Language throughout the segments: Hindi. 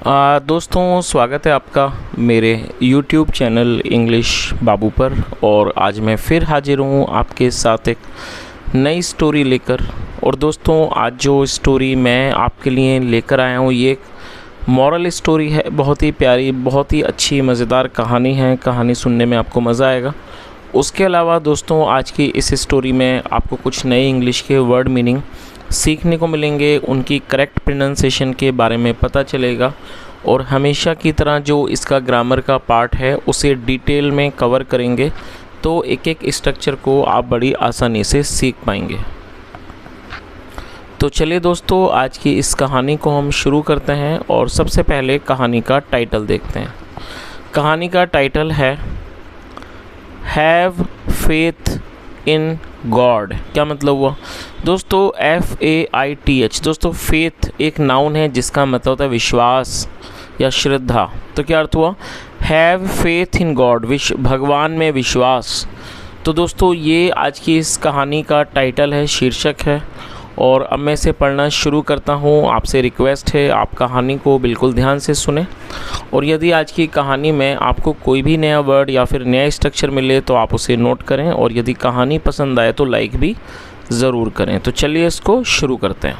दोस्तों स्वागत है आपका मेरे YouTube चैनल इंग्लिश बाबू पर। और आज मैं फिर हाजिर हूँ आपके साथ एक नई स्टोरी लेकर। और दोस्तों आज जो स्टोरी मैं आपके लिए लेकर आया हूँ ये एक मॉरल स्टोरी है। बहुत ही प्यारी, बहुत ही अच्छी मज़ेदार कहानी है। कहानी सुनने में आपको मज़ा आएगा। उसके अलावा दोस्तों आज की इस स्टोरी में आपको कुछ नए इंग्लिश के वर्ड मीनिंग सीखने को मिलेंगे, उनकी करेक्ट प्रोनाउंसिएशन के बारे में पता चलेगा। और हमेशा की तरह जो इसका ग्रामर का पार्ट है उसे डिटेल में कवर करेंगे, तो एक एक स्ट्रक्चर को आप बड़ी आसानी से सीख पाएंगे। तो चलिए दोस्तों आज की इस कहानी को हम शुरू करते हैं। और सबसे पहले कहानी का टाइटल देखते हैं। कहानी का टाइटल है हैव फेथ इन गॉड। क्या मतलब हुआ दोस्तों? FAITH। दोस्तों फेथ एक नाउन है जिसका मतलब होता है विश्वास या श्रद्धा। तो क्या अर्थ हुआ? हैव फेथ इन गॉड, भगवान में विश्वास। तो दोस्तों ये आज की इस कहानी का टाइटल है, शीर्षक है। और अब मैं इसे पढ़ना शुरू करता हूँ। आपसे रिक्वेस्ट है आप कहानी को बिल्कुल ध्यान से सुने। और यदि आज की कहानी में आपको कोई भी नया वर्ड या फिर नया स्ट्रक्चर मिले तो आप उसे नोट करें। और यदि कहानी पसंद आए तो लाइक भी ज़रूर करें। तो चलिए इसको शुरू करते हैं।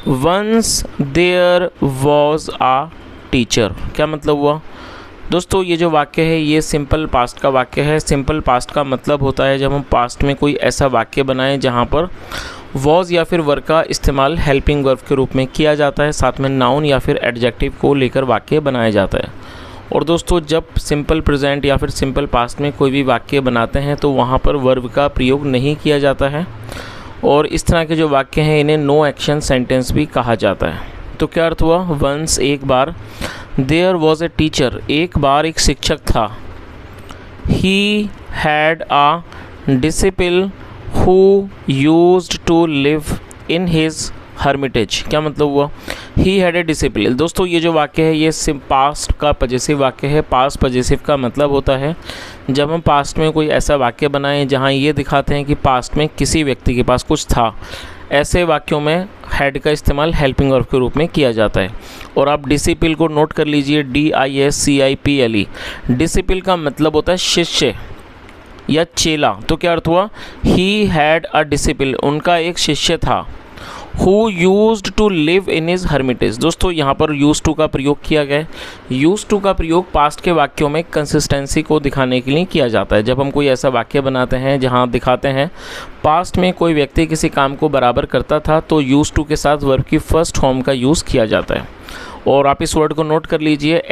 Once there was a teacher. क्या मतलब हुआ दोस्तों? ये जो वाक्य है ये सिंपल पास्ट का वाक्य है। सिंपल पास्ट का मतलब होता है जब हम पास्ट में कोई ऐसा वाक्य बनाएं जहाँ पर वॉज या फिर वर्ब का इस्तेमाल हेल्पिंग वर्ब के रूप में किया जाता है, साथ में नाउन या फिर एडजेक्टिव को लेकर वाक्य बनाया जाता है। और दोस्तों जब सिंपल प्रेजेंट या फिर सिंपल पास्ट में कोई भी वाक्य बनाते हैं तो वहाँ पर वर्ब का प्रयोग नहीं किया जाता है। और इस तरह के जो वाक्य हैं इन्हें नो एक्शन सेंटेंस भी कहा जाता है। तो क्या अर्थ हुआ? वंस एक बार, देयर वॉज ए टीचर एक बार एक शिक्षक था। He had a disciple who used to live in his hermitage. क्या मतलब हुआ? He had a disciple. दोस्तों ये जो वाक्य है ये पास्ट का पजेसिव वाक्य है। पास्ट पजेसिव का मतलब होता है जब हम पास्ट में कोई ऐसा वाक्य बनाएं जहां ये दिखाते हैं कि पास्ट में किसी व्यक्ति के पास कुछ था, ऐसे वाक्यों में हैड का इस्तेमाल हेल्पिंग वर्ब के रूप में किया जाता है। और आप डिसिपल को नोट कर लीजिए, DISCIPLE। डिसिपल का मतलब होता है शिष्य या चेला। तो क्या अर्थ हुआ? ही हैड अ डिसिपल, उनका एक शिष्य था। Who used to live in his hermitage. दोस्तों यहाँ पर यूज टू का प्रयोग किया गया है। यूज टू का प्रयोग पास्ट के वाक्यों में कंसिस्टेंसी को दिखाने के लिए किया जाता है। जब हम कोई ऐसा वाक्य बनाते हैं जहाँ दिखाते हैं पास्ट में कोई व्यक्ति किसी काम को बराबर करता था तो यूज टू के साथ वर्ब की फर्स्ट फॉर्म का यूज़ किया जाता है। और आप इस वर्ड को नोट कर लीजिए,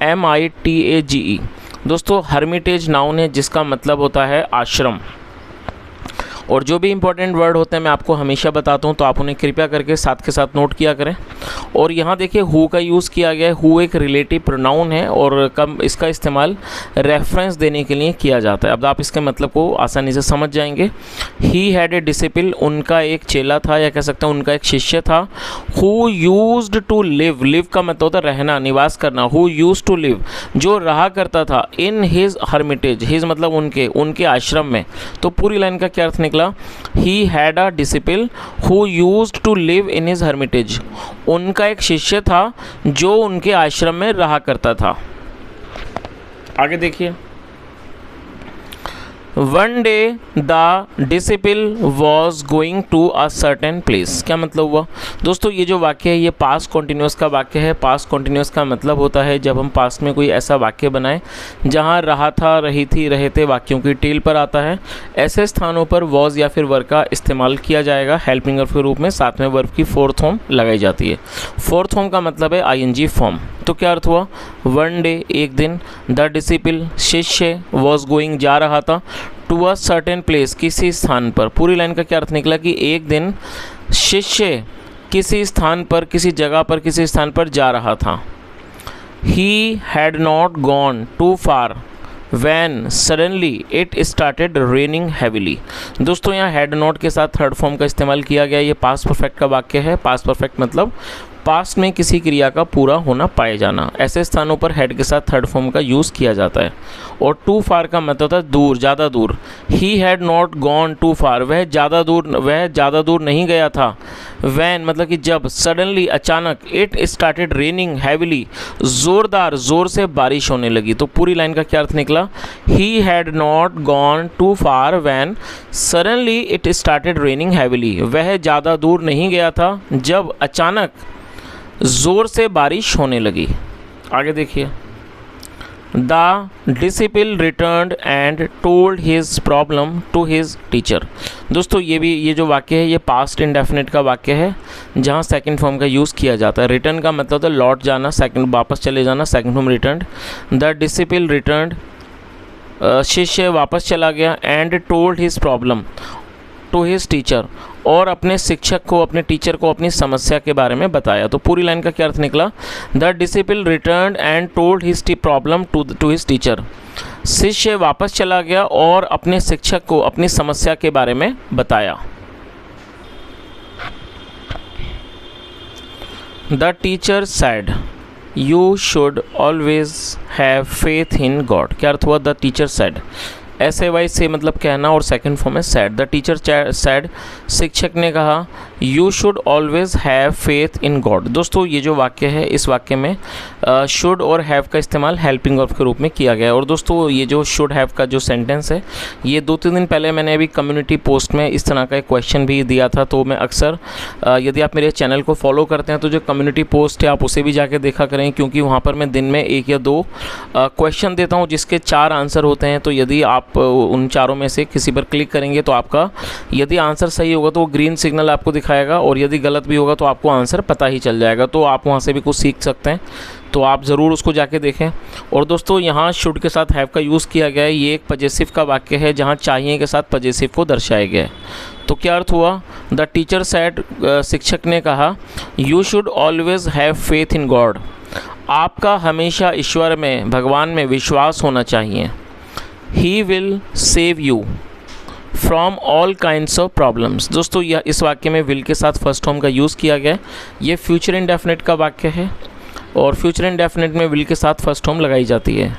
HERMITAGE। दोस्तों हर्मिटेज नाउन है जिसका मतलब होता है आश्रम। और जो भी इंपॉर्टेंट वर्ड होते हैं मैं आपको हमेशा बताता हूँ, तो आप उन्हें कृपया करके साथ के साथ नोट किया करें। और यहाँ देखिए हु का यूज़ किया गया है। हु एक रिलेटिव प्रोनाउन है और कब इसका इस्तेमाल रेफरेंस देने के लिए किया जाता है। अब आप इसके मतलब को आसानी से समझ जाएंगे। ही हैड ए डिसिपल, उनका एक चेला था या कह सकते हैं उनका एक शिष्य था। Who used to live, live का मतलब होता है रहना, निवास करना। हु यूज्ड टू लिव, जो रहा करता था। इन हिज हर्मिटेज, हिज मतलब उनके आश्रम में। तो पूरी लाइन का क्या अर्थ निकला? He had a disciple who used to live in his hermitage. उनका एक शिष्य था जो उनके आश्रम में रहा करता था। आगे देखिए, one day the disciple was going to a certain place. क्या मतलब हुआ दोस्तों? ये जो वाक्य है ये पास्ट कॉन्टिन्यूस का वाक्य है। पास्ट कॉन्टिन्यूस का मतलब होता है जब हम पास्ट में कोई ऐसा वाक्य बनाएं जहां रहा था, रही थी, रहे थे वाक्यों की टेल पर आता है। ऐसे स्थानों पर वॉज या फिर वर्ब का इस्तेमाल किया जाएगा हेल्पिंग वर्ब के रूप में, साथ में वर्ब की फोर्थ फॉर्म लगाई जाती है। फोर्थ फॉर्म का मतलब है ING फॉर्म। तो क्या अर्थ हुआ? वन डे एक दिन, द डिसिपल शिष्य, वॉज गोइंग जा रहा था, टू अ सर्टेन प्लेस किसी स्थान पर। पूरी लाइन का क्या अर्थ निकला कि एक दिन शिष्य किसी स्थान पर, किसी जगह पर, किसी स्थान पर जा रहा था। He had not gone too far when suddenly it started raining heavily. दोस्तों यहाँ हैड नॉट के साथ थर्ड फॉर्म का इस्तेमाल किया गया। ये पास्ट परफेक्ट का वाक्य है। पास्ट परफेक्ट मतलब पास्ट में किसी क्रिया का पूरा होना पाए जाना। ऐसे स्थानों पर हैड के साथ थर्ड फॉर्म का यूज़ किया जाता है। और टू फार का मतलब होता है दूर, ज़्यादा दूर। He had not gone too far, वह ज़्यादा दूर नहीं गया था। वैन मतलब कि जब, सडनली अचानक, इट स्टार्टेड रेनिंग हैविली, ज़ोर से बारिश होने लगी। तो पूरी लाइन का क्या अर्थ निकला? He had not gone too far when suddenly it started raining heavily, वह ज़्यादा दूर नहीं गया था जब अचानक ज़ोर से बारिश होने लगी। आगे देखिए, the disciple returned and told his problem to his teacher. दोस्तों ये जो वाक्य है ये पास्ट इंडेफिनिट का वाक्य है जहाँ सेकंड फॉर्म का यूज़ किया जाता है। रिटर्न का मतलब होता है लौट जाना, सेकंड वापस चले जाना, second form returned. The disciple returned, शिष्य वापस चला गया, and told his problem to his teacher, और अपने शिक्षक को, अपने टीचर को अपनी समस्या के बारे में बताया। तो पूरी लाइन का क्या अर्थ निकला? The disciple returned and told his problem to his teacher, शिष्य वापस चला गया और अपने शिक्षक को अपनी समस्या के बारे में बताया। The teacher said you should always have faith in God. क्या अर्थ हुआ? द टीचर सेड, SAY से मतलब कहना और सेकंड फॉर्म है सैड। द टीचर सैड, शिक्षक ने कहा, you should always have faith in God. दोस्तों ये जो वाक्य है इस वाक्य में शुड और हैव का इस्तेमाल हेल्पिंग वर्ब के रूप में किया गया है। और दोस्तों ये जो शुड हैव का जो सेंटेंस है ये 2-3 दिन पहले मैंने अभी कम्युनिटी पोस्ट में इस तरह का एक क्वेश्चन भी दिया था। तो मैं अक्सर यदि आप मेरे चैनल को फॉलो करते हैं तो जो कम्युनिटी पोस्ट है आप उसे भी जाके देखा करें, क्योंकि वहाँ पर मैं दिन में 1 या 2 क्वेश्चन देता हूँ जिसके 4 आंसर होते हैं। तो यदि आप उन चारों में से किसी पर क्लिक करेंगे तो आपका यदि आंसर सही होगा तो वो ग्रीन सिग्नल आपको दिखाएगा, और यदि गलत भी होगा तो आपको आंसर पता ही चल जाएगा। तो आप वहाँ से भी कुछ सीख सकते हैं, तो आप ज़रूर उसको जाके देखें। और दोस्तों यहाँ शुड के साथ हैव का यूज़ किया गया है। ये एक पजेसिव का वाक्य है जहाँ चाहिए के साथ पजेसिव को दर्शाया गया है। तो क्या अर्थ हुआ? द टीचर सेड, शिक्षक ने कहा, you should always have faith in God, आपका हमेशा ईश्वर में, भगवान में विश्वास होना चाहिए। He will save you from all kinds of problems. दोस्तों यह इस वाक्य में विल के साथ फर्स्ट फॉर्म का यूज़ किया गया है। ये फ्यूचर इंडेफिनिट का वाक्य है और फ्यूचर इंडेफिनिट में विल के साथ फर्स्ट फॉर्म लगाई जाती है।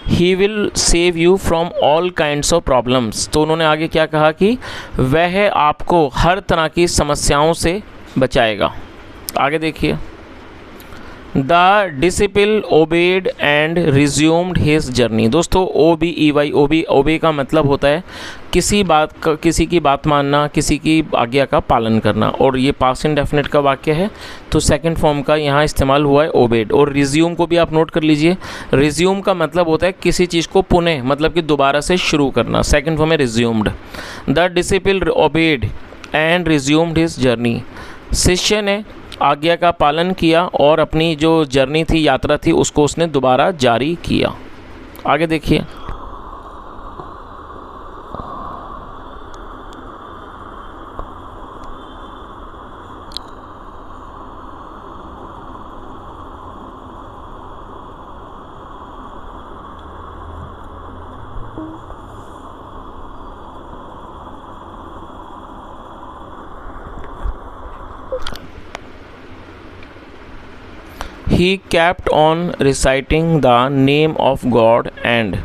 He will save you from all kinds of problems. तो उन्होंने आगे क्या कहा कि वह आपको हर तरह की समस्याओं से बचाएगा। आगे देखिए, the disciple obeyed and resumed his journey. दोस्तों ओबे का मतलब होता है किसी की बात मानना, किसी की आज्ञा का पालन करना, और ये पास्ट इंडेफिनिट का वाक्य है तो सेकंड फॉर्म का यहाँ इस्तेमाल हुआ है ओबेड। और रिज्यूम को भी आप नोट कर लीजिए, रिज्यूम का मतलब होता है किसी चीज़ को पुनः, मतलब कि दोबारा से शुरू करना, सेकंड फॉर्म है resumed. The disciple obeyed and resumed his journey, शिष्य ने आज्ञा का पालन किया और अपनी जो जर्नी थी, यात्रा थी, उसको उसने दोबारा जारी किया। आगे देखिए, he kept on reciting the name of God and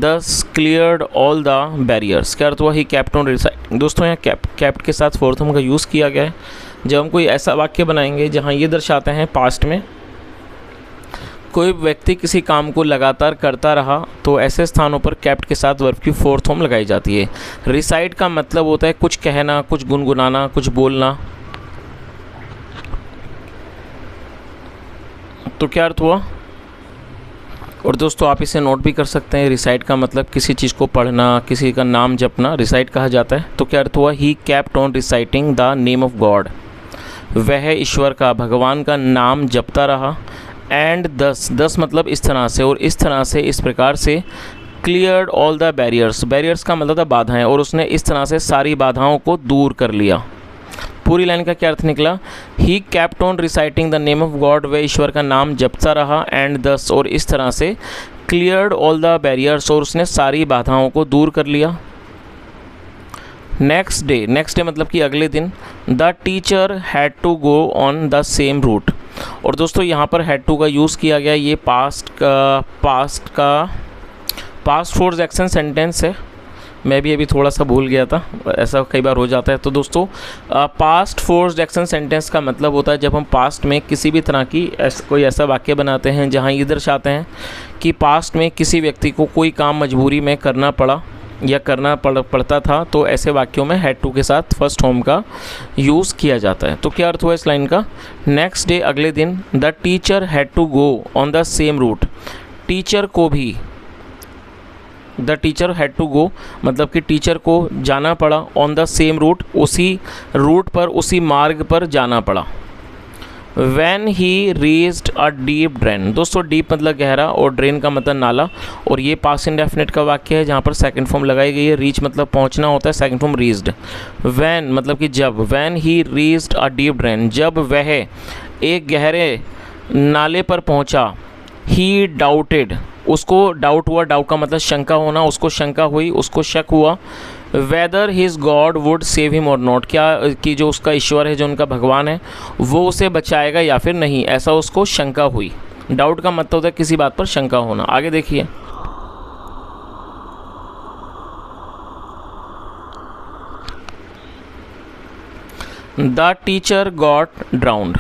thus cleared all the barriers। क्या अर्थ हुआ? he kept on reciting। दोस्तों यहाँ kept के साथ फोर्थ फॉर्म का यूज़ किया गया है। जब हम कोई ऐसा वाक्य बनाएंगे जहाँ ये दर्शाते हैं पास्ट में कोई व्यक्ति किसी काम को लगातार करता रहा, तो ऐसे स्थानों पर kept के साथ वर्ब की फोर्थ फॉर्म लगाई जाती है। रिसाइट का मतलब होता है कुछ कहना, कुछ गुनगुनाना, कुछ बोलना। तो क्या अर्थ हुआ? और दोस्तों आप इसे नोट भी कर सकते हैं, रिसाइट का मतलब किसी चीज़ को पढ़ना, किसी का नाम जपना, रिसाइट कहा जाता है। तो क्या अर्थ हुआ? He kept on reciting the name of God, वह ईश्वर का, भगवान का नाम जपता रहा। एंड दस मतलब इस तरह से, और इस तरह से, इस प्रकार से, cleared all the barriers, barriers का मतलब था बाधाएं, और उसने इस तरह से सारी बाधाओं को दूर कर लिया। पूरी लाइन का क्या अर्थ निकला? He kept on reciting the name of God, वह ईश्वर का नाम जपता रहा। एंड दस, और इस तरह से, क्लियर्ड ऑल द बैरियर्स, और उसने सारी बाधाओं को दूर कर लिया। नेक्स्ट डे मतलब कि अगले दिन, the teacher had to go on the same route. और दोस्तों यहाँ पर हैड टू का यूज़ किया गया, ये पास्ट फोर्स एक्शन सेंटेंस है। मैं भी अभी थोड़ा सा भूल गया था, ऐसा कई बार हो जाता है। तो दोस्तों पास्ट फोर्स्ड एक्शन सेंटेंस का मतलब होता है जब हम पास्ट में किसी भी तरह की कोई ऐसा वाक्य बनाते हैं जहाँ ये दर्शाते हैं कि पास्ट में किसी व्यक्ति को कोई काम मजबूरी में करना पड़ा या करना पड़ता था, तो ऐसे वाक्यों में हैड टू के साथ फर्स्ट फॉर्म का यूज़ किया जाता है। तो क्या अर्थ हुआ इस लाइन का? नेक्स्ट डे अगले दिन, the teacher had to go on the same route. Teacher को भी, the teacher had to go मतलब कि टीचर को जाना पड़ा, ऑन द सेम रूट उसी रूट पर, उसी मार्ग पर जाना पड़ा। When he reached a deep drain, दोस्तों डीप मतलब गहरा और ड्रेन का मतलब नाला, और ये पास्ट इंडेफिनिट का वाक्य है जहाँ पर सेकंड फॉर्म लगाई गई है। रीच मतलब पहुँचना होता है, सेकंड फॉर्म रीच्ड। when मतलब कि जब, when he reached a deep drain, जब वह एक गहरे नाले पर पहुँचा। he doubted, उसको डाउट हुआ, डाउट का मतलब शंका होना, उसको शंका हुई, उसको शक हुआ। Weather his God would save him और नॉट, क्या कि जो उसका ईश्वर है, जो उनका भगवान है, वो उसे बचाएगा या फिर नहीं, ऐसा उसको शंका हुई। डाउट का मतलब होता है किसी बात पर शंका होना। आगे देखिए, द टीचर गॉट ड्राउंड।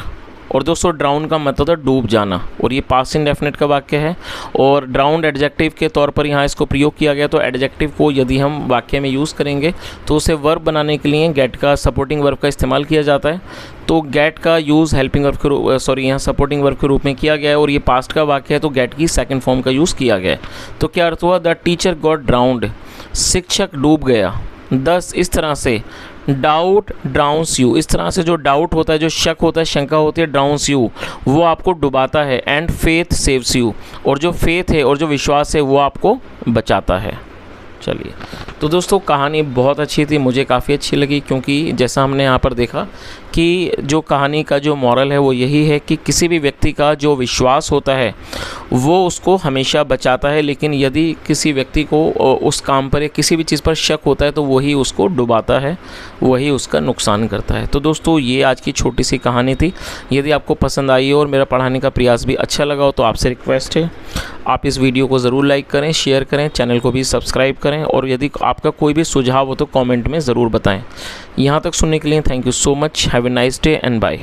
और दोस्तों ड्राउन का मतलब होता है डूब जाना, और ये पास्ट इंडेफिनिट का वाक्य है, और ड्राउंड एडजेक्टिव के तौर पर यहाँ इसको प्रयोग किया गया। तो एडजेक्टिव को यदि हम वाक्य में यूज़ करेंगे तो उसे वर्ब बनाने के लिए गेट का, सपोर्टिंग वर्ब का इस्तेमाल किया जाता है। तो गेट का यूज़ हेल्पिंग वर्ब के यहाँ सपोर्टिंग वर्ब के रूप में किया गया है, और ये पास्ट का वाक्य है तो गेट की सेकेंड फॉर्म का यूज़ किया गया है। तो क्या अर्थ हुआ? द टीचर गॉट ड्राउंड, शिक्षक डूब गया। दस इस तरह से, डाउट ड्राउन्स यू, इस तरह से जो डाउट होता है, जो शक होता है, शंका होती है, ड्राउन्स यू, वो आपको डुबाता है। एंड फेथ सेव्स यू, और जो फेथ है और जो विश्वास है वो आपको बचाता है। चलिए, तो दोस्तों कहानी बहुत अच्छी थी, मुझे काफ़ी अच्छी लगी, क्योंकि जैसा हमने यहाँ पर देखा कि जो कहानी का जो मॉरल है वो यही है कि किसी भी व्यक्ति का जो विश्वास होता है वो उसको हमेशा बचाता है, लेकिन यदि किसी व्यक्ति को उस काम पर या किसी भी चीज़ पर शक होता है तो वही उसको डुबाता है, वही उसका नुकसान करता है। तो दोस्तों ये आज की छोटी सी कहानी थी। यदि आपको पसंद आई और मेरा पढ़ाने का प्रयास भी अच्छा लगा हो तो आपसे रिक्वेस्ट है आप इस वीडियो को ज़रूर लाइक करें, शेयर करें, चैनल को भी सब्सक्राइब करें, और यदि आपका कोई भी सुझाव हो तो कमेंट में ज़रूर बताएं। यहाँ तक सुनने के लिए thank you so much. Have a nice day and bye.